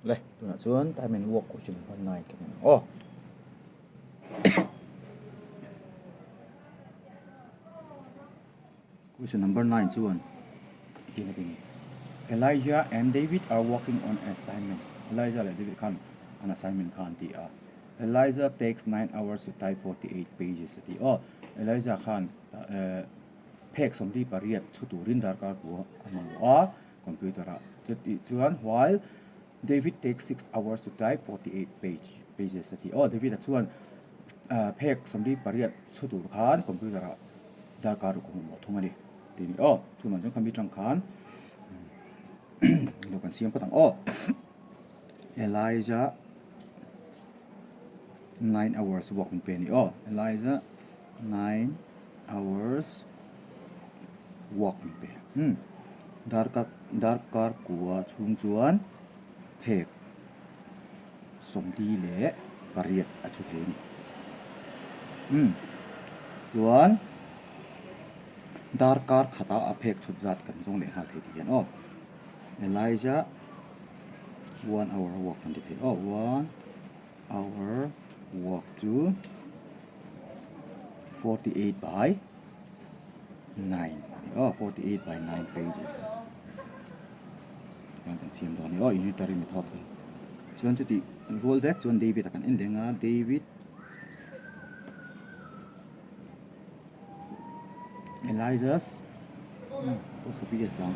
Đây, tôi là xuống tại mình work question number 9 cái mình. Oh. Question number 9 chuan. Elijah and David are working on assignment. Elijah and David khan an assignment khan ti a. Elijah takes 9 hours to type 48 pages ti. Oh, Elijah khan pek som di pariat chuturin darkar ko amang a computer a. Chuan while David takes 6 hours to type 48 pages ti. Oh, David chuan pek som di pariat chutur khan computer a darkar ko mo thungani. Tini oh, tu man jong kami tang khanเรากันเสียงก็ต่างElijah 9 hours walk มันเป็นElijah 9 hours walk มันเป็นdarkar กัวชุมจวนเพกสมดีเละปริยัติอชุเทนี่จวน darkar ขตาอเพกชุดจัดกันทรงเละหาเทียนElijah 1 hour walk มันได้1 hour walk to 48 by 9 48 by 9 pages การตั้งเสียงตอนนี้unitary method ส่วนจุดที่ roll back ส่วน David กันเองนะ David Elijah's postoffice หลัง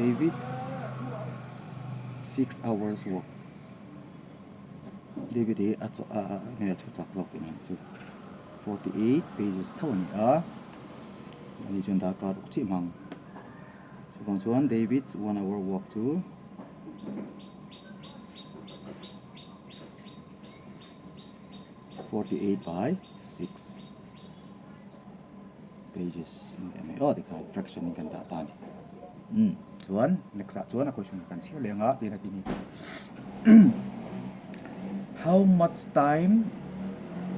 David's 6 hours walk. Davidเนี่ยชุดจักรจอกเป็นจุด48 pages เท่านี้อันนี้จนดาการอุกที่มังฟังส่วน David's 1 hour walk to 48 by 6 pages นี่ที่การ fraction กันตาตานี่ส่วน next ส่วนquestion กันเชื่อเลี้ยงตีนาทีนี้ How much time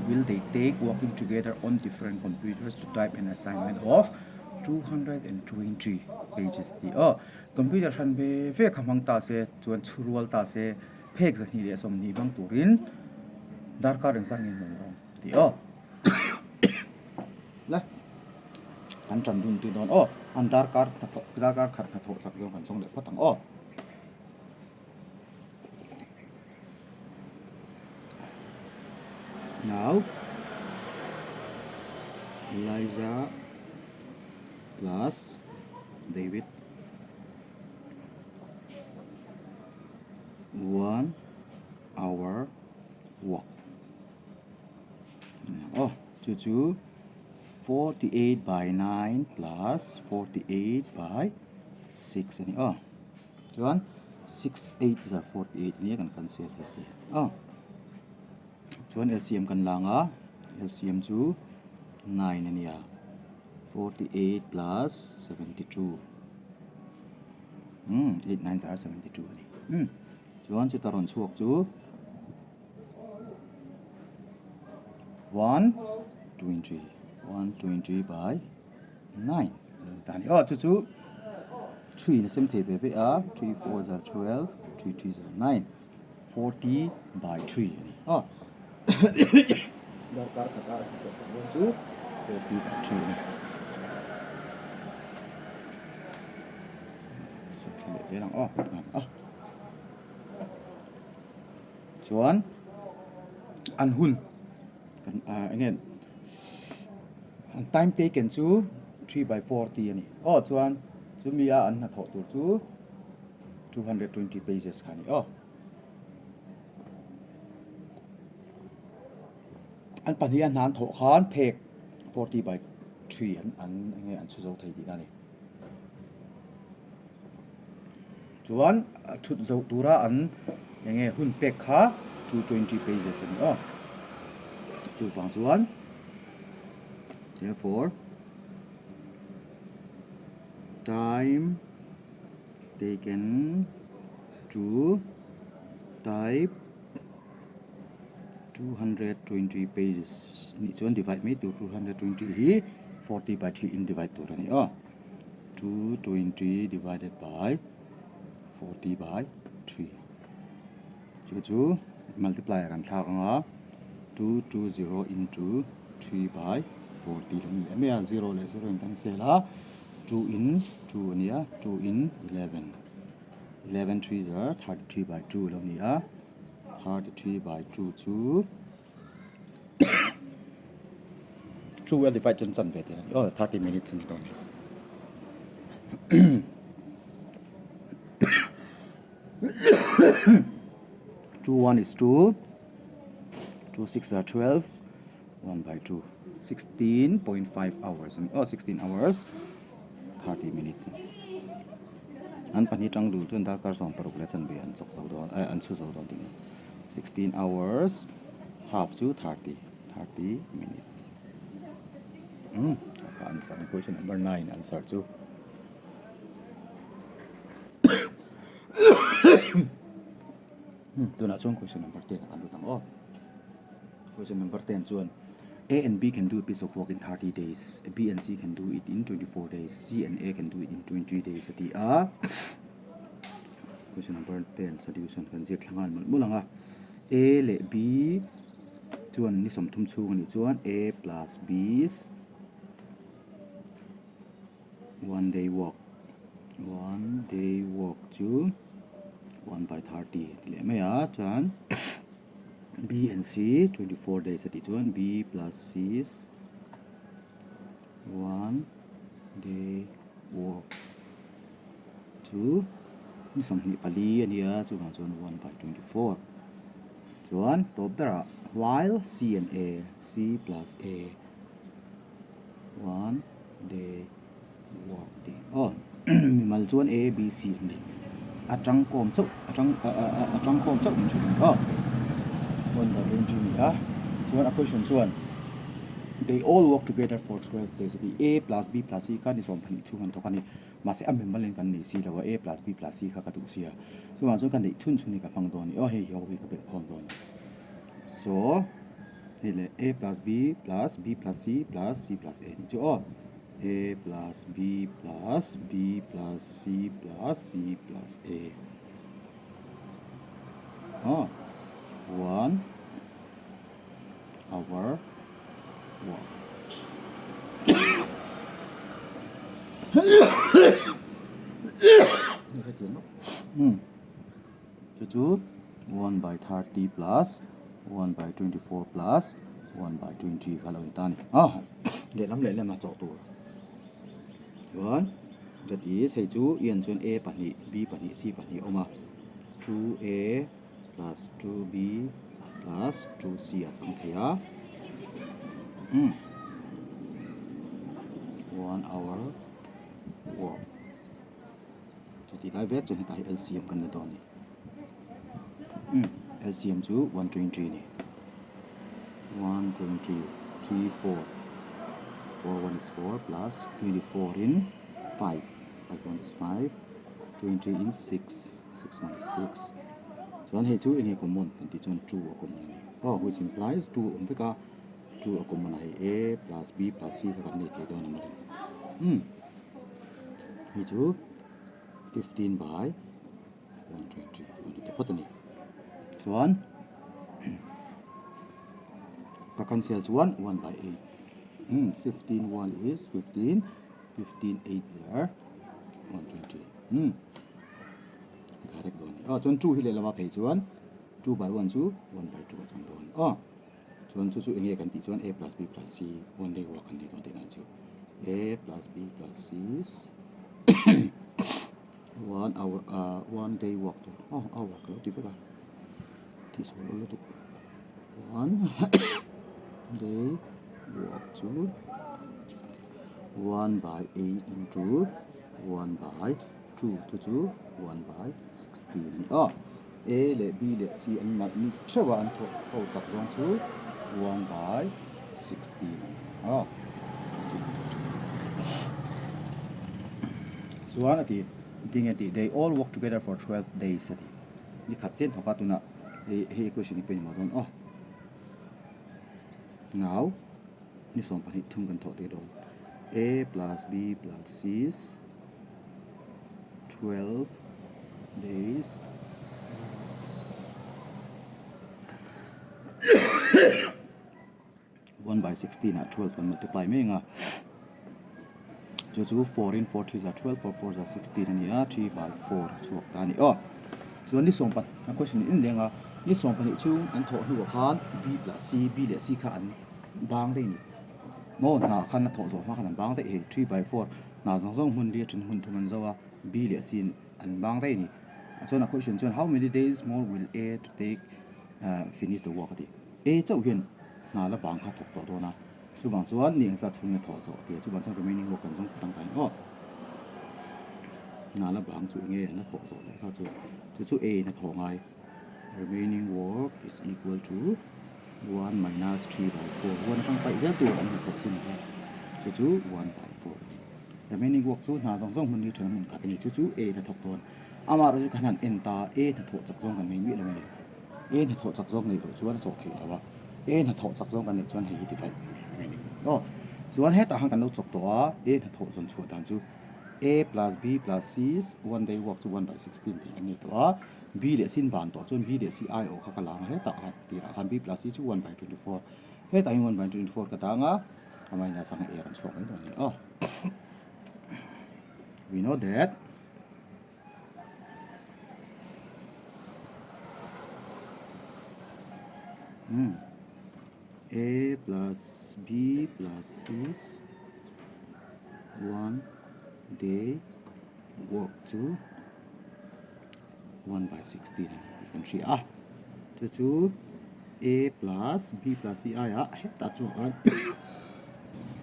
will they take working together on different computers to type an assignment of 220 pages ที่computer ทันเบเฟคำพังตาเสส่วนชูรัวตาเสเพกสันนี่เดียสมนีบังตุรินดาร์การ์เรื่องสังเงินมองที่ละอันจันดุนตีนอนอันดาร์การ์ขัดขัดโถจักรจงกันทรงเด็กพัตังNow Elijah plus David 1 hour walk to 48 by 9 plus 48 by 6 อันนี้ส่วน6 8 is 48นี้กัน cancel ที่ส่วน LCM กันล่างLCM จู9อันนี้48 plus 72 8 9 are 72นี่ส่วนจุดตารางช่วงจู120 by 9ลงตานี่จู่3ในเส้นเทปไป3 4 are 12 3 3 are 9 40 by 3อันนี้ดาร์การ์ขัดอะไรก็จะวนจู่40 by 3นี่สุดที่เหลือเจ๊หลังส่วนอันหุ่นกันเงี้ยอัน time taken จู3 by 40อันนี้ส่วนจูมีอันนัดถอดตัวจู220 pages ค่ะนี่อันปัญญาอันนั้นถอดขานเพก40 by 3อันเงี้ยอันชุดเราไทยดีนั่นนี่ส่วนชุดเราตัวอันอย่างเงี้ยหุ่นเพกค่ะ220 pages อันนี้จุดฟังส่วน Therefore time taken to type 220 pagesนี่ส่วน divide ไม่ตัว 220 here 40 by 3 in divide ตัวนี้220 divided by 40 by 3 chu multiply kan thak anga 220 into 3 by 40 me 0 le 0 in kan sela 2 in 2 ania 2 in 11 11 3s are 33 by 2 lo nia 33 by 2 chu 2 will divide chen san ve 30 minutes ni don 2 1 is 2 2 6 are 12 1 by 2 16.5 hours 16 hours 30 minutes an pani tang du tun da kar som paruk la chan be an chok so do an chu so do ding 16 hours half to 30 minutes answer question number 9 answer chu do na chung question number 10 an tang question number 10 chuan A and B can do a piece of work in 30 days. B and C can do it in 24 days. C and A can do it in 20 days. Question number 10 solution kan zia thlangan mulanga A le B chuan ni som thum chu ni chuan A plus B is 1 day work chu 1 by 30 le maya chuan B and C 24 days at each one. B plus C is 1 day work. 2 ni something pali and here 1 by 24. So one tobera while C and A C plus A 1 day work. Mal chuan A B C ni atang kom chok one by 20 so one equation one they all work together for 12 days the A plus B plus C kan is 1 pani 2 kan to kan ni ma se amem balen kan ni si lawa A plus B plus C ka tu sia so ma so kan ni chun ni ka phang don ni he yo wi ka bet khon don so ni le A plus B plus B plus C plus C plus A ni so A plus B plus B plus C plus C plus A 1 hour work. Chu 1 by 30 plus 1 by 24 plus 1 by 20 kalau ni tani le lam ma chok tu 1 that is hey chu yen chun A pani B pani C pani oma 2A plus 2B plus 2C achang thea 1 hour work chu ti lai vet chen ta LCM kan na don ni LCM chu 120 ni 120 3 4 4 1 is 4 plus 24 in 5 5 1 is 5 20 in 6 6 1 is 6 so one hey chu in common kan ti chon 2 common which implies 2 veka 2 common hai A plus B plus C ka kan ni ke don ma hey chu 15 by 120 ni te patani so one ka cancel 1 by 8 15 1 is 15 15 8 there 120 direct don chon 2 hi le lama phei chuan 2 by 1 chu 1 by 2 chang don chon chu enge kan ti chuan A plus B plus C 1 day work kan ti don te na chu A plus B plus C is 1 hour 1 day work to hour ko ti ba ti so lo to 1 day work to 1 by 8 into 1 by 2 to 1 by 16 A le B le C and ma ni chewa an to chak zong chu 1 by 16 so anati ding ati they all work together for 12 days ati ni khat chen thoka tuna he equation ni pe ma don now ni som pani thum kan tho te don A plus B plus C is 12 days 1 by 16 at 12 and multiply me nga chu 4 in 4 3 is 12 4 4 is 16 and ya 3 by 4 chu ta ni chuan ni som pan a question in lenga ni som pan chu an tho hi wa khan b plus c b le c kha an bang dei ni mo na khan na tho zo ma khan an bang dei 3 by 4 na zong zong hun li thin hun thuman zawa b le c an bang dei ni chuan a question chuan how many days more will a to take finish the work di a chau hian na la bang kha thok to do na chu bang chuan ni angsa chung tho zo ti chu bang chuan remaining work kan jong tang tai na la bang chu nge na tho zo sa chu a na tho ngai remaining work is equal to 1 minus 3 by 4 1 tang pai za tu an thok chin chu 1 by 4 remaining work chu na jong jong mun ni thon mun ka ni chu a na thok ton ama ro chu khanan en ta a na tho chak jong kan mai mi lo ni a na tho chak jong ni ro chuan chok thei lawa a na tho chak jong kan ni chuan hei divide chuan he ta hang kan lo chok to a na tho chon chu dan chu a plus b plus c is 1 day work to 1 by 16 ti ani to a b le sin ban to chuan b le c i o kha ka lang he ta ti ra khan b plus c chu 1 by 24 he ta 1 by 24 ka ta nga kamai na sang a ran chok mai ni we know that a plus b plus c is 1 day work to 1 by 16 you can see to a plus b plus c I ta chu an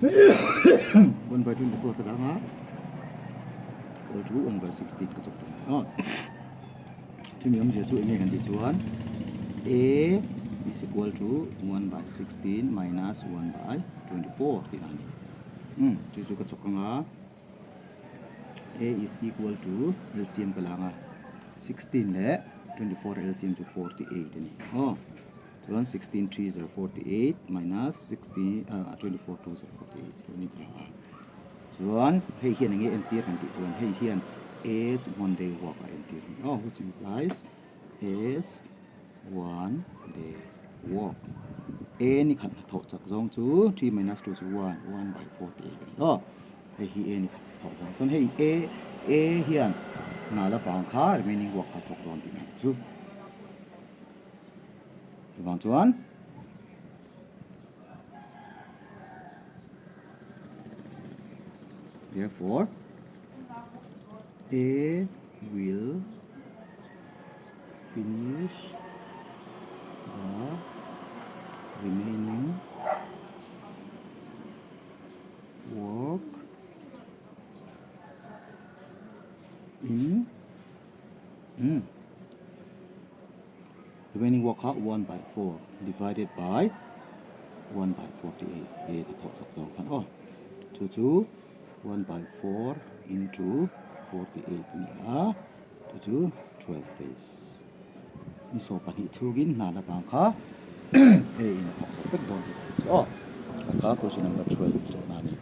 1 by 24 ka nga equal to 1 by 16 ka chok chu mi je chu nge kan di chuan a is equal to 1 by 16 minus 1 by 24 ti ani chu ka chok nga a is equal to LCM ka langa 16 le 24 LCM to 48 ani so 16 3 is 48 minus 16 24 2 is 48 ni ka chuan hei hian nge empty kan ti chuan hei hian is 1 day work empty which implies is 1 day work a ni khan tho chak jong chu 3 minus 2 is 1 by 48 hei hi a ni tho jong chuan hei a hian na la pang kha remaining work kha thok don ti na chu bang chuan therefore a will finish the remaining work in remaining work 1 by 4 divided by 1 by 48 a the thought of so kan to 1 by 4 into 48 ni to 12 days ni so pa hi chugin na la bang kha a in thought of don so ka question number 12 so na ni